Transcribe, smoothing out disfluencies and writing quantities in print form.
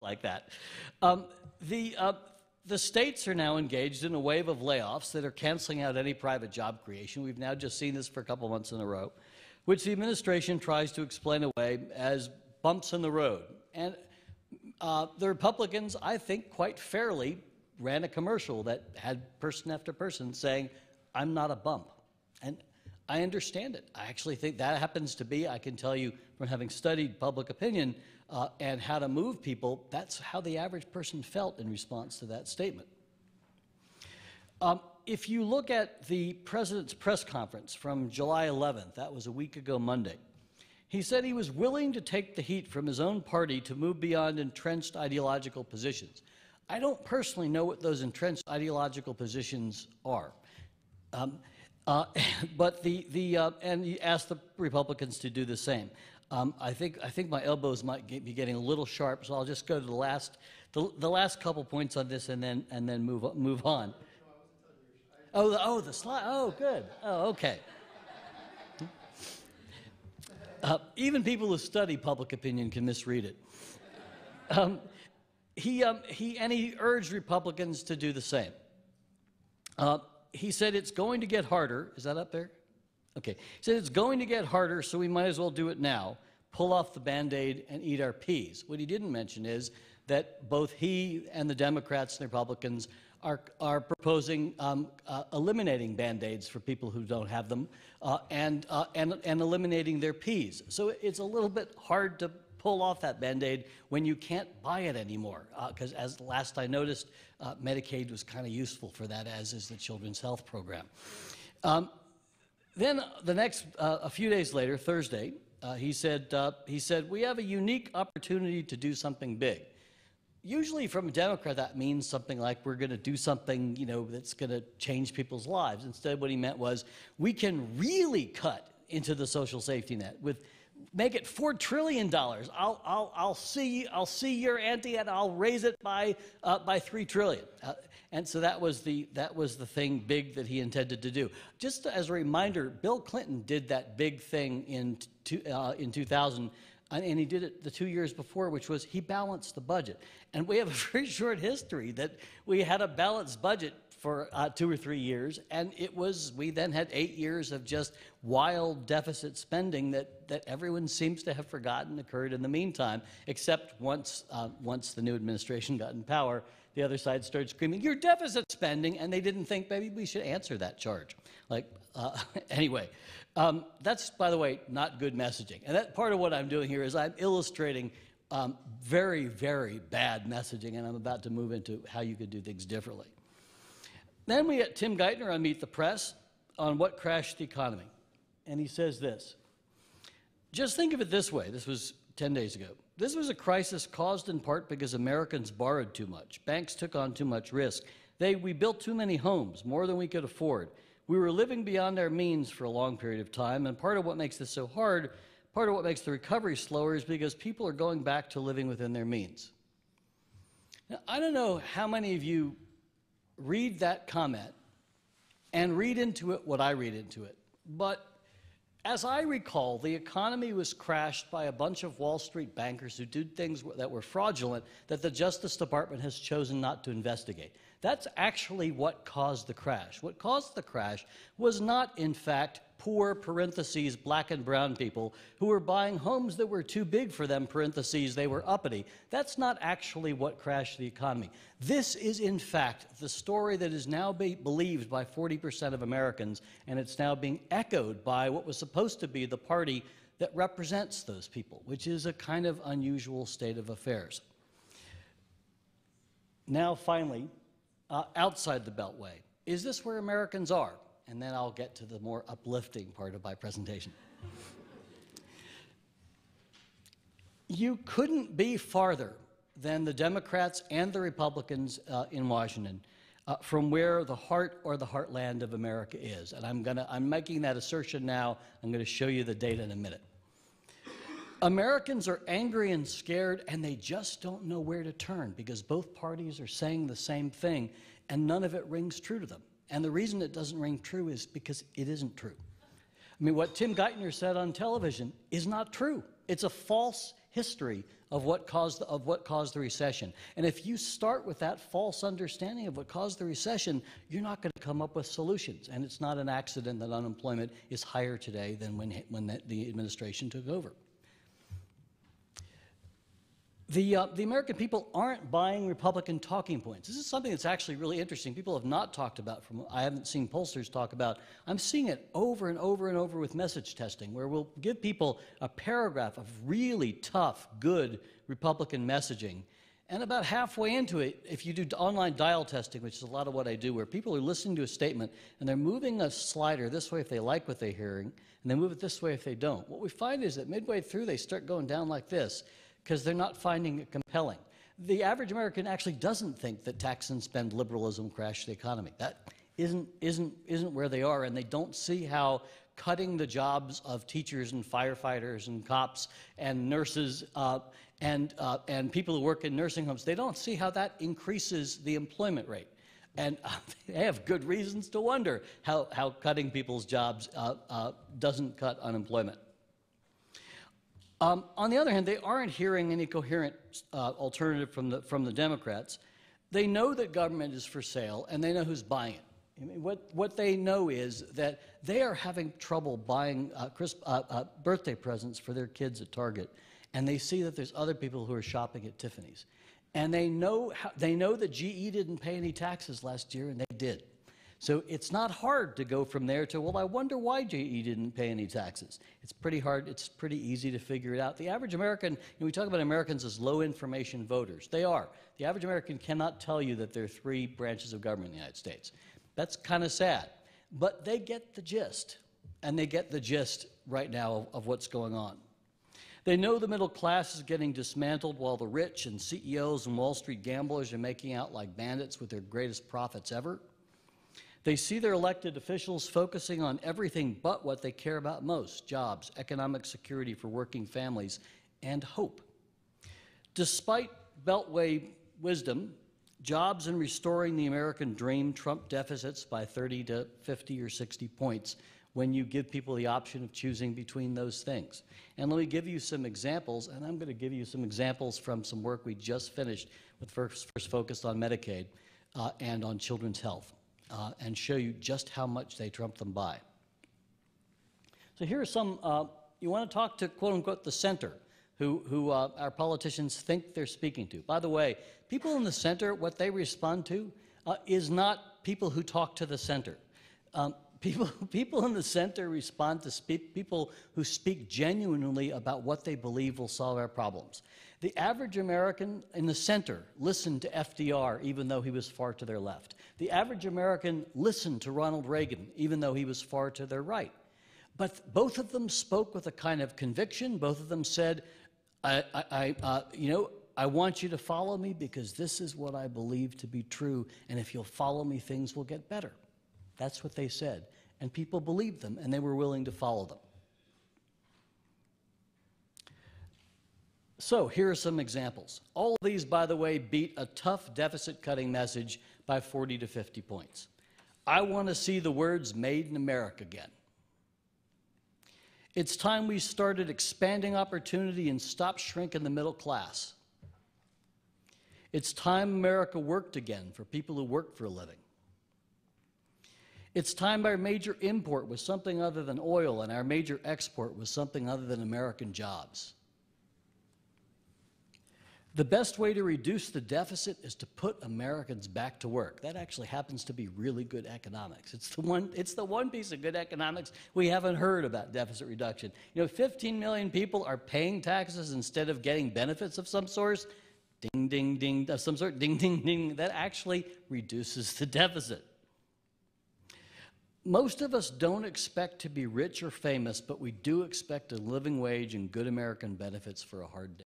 like that. Um, the states are now engaged in a wave of layoffs that are canceling out any private job creation. We've now just seen this for a couple months in a row, which the administration tries to explain away as bumps in the road. And the Republicans, I think quite fairly, ran a commercial that had person after person saying, "I'm not a bump." And I understand it. I actually think that happens to be, I can tell you from having studied public opinion and how to move people, that's how the average person felt in response to that statement. If you look at the president's press conference from July 11th, that was a week ago Monday, he said he was willing to take the heat from his own party to move beyond entrenched ideological positions. I don't personally know what those entrenched ideological positions are. And he asked the Republicans to do the same. I think my elbows might be getting a little sharp, so I'll just go to the last couple points on this and then move on. Oh, the slide. Oh, good. Oh, okay. Even people who study public opinion can misread it. He urged Republicans to do the same. He said it's going to get harder. Is that up there? Okay. He said it's going to get harder, so we might as well do it now. Pull off the Band-Aid and eat our peas. What he didn't mention is that both he and the Democrats and the Republicans are proposing eliminating Band-Aids for people who don't have them and eliminating their peas. So it's a little bit hard to pull off that Band-Aid when you can't buy it anymore, because as last I noticed, Medicaid was kind of useful for that, as is the Children's Health Program. Then the next, a few days later, Thursday, he said, we have a unique opportunity to do something big. Usually from a Democrat, that means something like we're going to do something, that's going to change people's lives. Instead, what he meant was we can really cut into the social safety net make it $4 trillion. I'll see your ante and I'll raise it by $3 trillion. And so that was the thing big that he intended to do. Just as a reminder, Bill Clinton did that big thing in 2000. And he did it the 2 years before, which was he balanced the budget. And we have a very short history that we had a balanced budget for 2 or 3 years, and we then had 8 years of just wild deficit spending that everyone seems to have forgotten occurred in the meantime, except once the new administration got in power, the other side started screaming, "You're deficit spending," and they didn't think maybe we should answer that charge. Anyway, that's, by the way, not good messaging. And that part of what I'm doing here is I'm illustrating very, very bad messaging, and I'm about to move into how you could do things differently. Then we get Tim Geithner on Meet the Press on what crashed the economy. And he says this: just think of it this way. This was 10 days ago. This was a crisis caused in part because Americans borrowed too much. Banks took on too much risk. We built too many homes, more than we could afford. We were living beyond our means for a long period of time, and part of what makes this so hard, part of what makes the recovery slower is because people are going back to living within their means. Now, I don't know how many of you read that comment and read into it what I read into it, but as I recall, the economy was crashed by a bunch of Wall Street bankers who did things that were fraudulent that the Justice Department has chosen not to investigate. That's actually what caused the crash. What caused the crash was not, in fact, poor, parentheses, black and brown people who were buying homes that were too big for them, parentheses, they were uppity. That's not actually what crashed the economy. This is, in fact, the story that is now believed by 40% of Americans, and it's now being echoed by what was supposed to be the party that represents those people, which is a kind of unusual state of affairs. Now, finally, outside the Beltway, is this where Americans are? And then I'll get to the more uplifting part of my presentation. You couldn't be farther than the Democrats and the Republicans in Washington from where the heart or the heartland of America is. And I'm making that assertion now. I'm going to show you the data in a minute. Americans are angry and scared, and they just don't know where to turn because both parties are saying the same thing, and none of it rings true to them. And the reason it doesn't ring true is because it isn't true. I mean, what Tim Geithner said on television is not true. It's a false history of what caused the recession. And if you start with that false understanding of what caused the recession, you're not going to come up with solutions. And it's not an accident that unemployment is higher today than when the administration took over. The American people aren't buying Republican talking points. This is something that's actually really interesting. People have not talked about, I haven't seen pollsters talk about. I'm seeing it over and over and over with message testing, where we'll give people a paragraph of really tough, good Republican messaging. And about halfway into it, if you do online dial testing, which is a lot of what I do, where people are listening to a statement and they're moving a slider this way if they like what they're hearing, and they move it this way if they don't. What we find is that midway through, they start going down like this, because they're not finding it compelling. The average American actually doesn't think that tax and spend liberalism crashed the economy. That isn't where they are, and they don't see how cutting the jobs of teachers and firefighters and cops and nurses and people who work in nursing homes, they don't see how that increases the employment rate. And they have good reasons to wonder how cutting people's jobs doesn't cut unemployment. On the other hand, they aren't hearing any coherent alternative from the Democrats. They know that government is for sale, and they know who's buying it. I mean, what they know is that they are having trouble buying birthday presents for their kids at Target, and they see that there's other people who are shopping at Tiffany's. And they know that GE didn't pay any taxes last year, and they did. So it's not hard to go from there to, well, I wonder why GE didn't pay any taxes. It's pretty hard. It's pretty easy to figure it out. The average American, we talk about Americans as low information voters. They are. The average American cannot tell you that there are 3 branches of government in the United States. That's kind of sad. But they get the gist. And they get the gist right now of what's going on. They know the middle class is getting dismantled while the rich and CEOs and Wall Street gamblers are making out like bandits with their greatest profits ever. They see their elected officials focusing on everything but what they care about most: jobs, economic security for working families, and hope. Despite Beltway wisdom, jobs and restoring the American dream trump deficits by 30 to 50 or 60 points when you give people the option of choosing between those things. And let me give you some examples, and I'm going to give you some examples from some work we just finished with first focused on Medicaid and on children's health. And show you just how much they trump them by. So here are some, you want to talk to, quote unquote, the center, who our politicians think they're speaking to. By the way, people in the center, what they respond to is not people who talk to the center. People in the center respond to people who speak genuinely about what they believe will solve our problems. The average American in the center listened to FDR even though he was far to their left. The average American listened to Ronald Reagan even though he was far to their right. But both of them spoke with a kind of conviction. Both of them said, I want you to follow me because this is what I believe to be true, and if you'll follow me, things will get better. That's what they said. And people believed them, and they were willing to follow them. So here are some examples. All of these, by the way, beat a tough deficit-cutting message by 40 to 50 points. I want to see the words "Made in America" again. It's time we started expanding opportunity and stopped shrinking the middle class. It's time America worked again for people who work for a living. It's time our major import was something other than oil and our major export was something other than American jobs. The best way to reduce the deficit is to put Americans back to work. That actually happens to be really good economics. It's the one piece of good economics we haven't heard about deficit reduction. 15 million people are paying taxes instead of getting benefits of some sort. Ding, ding, ding, of some sort. Ding, ding, ding. That actually reduces the deficit. Most of us don't expect to be rich or famous, but we do expect a living wage and good American benefits for a hard day.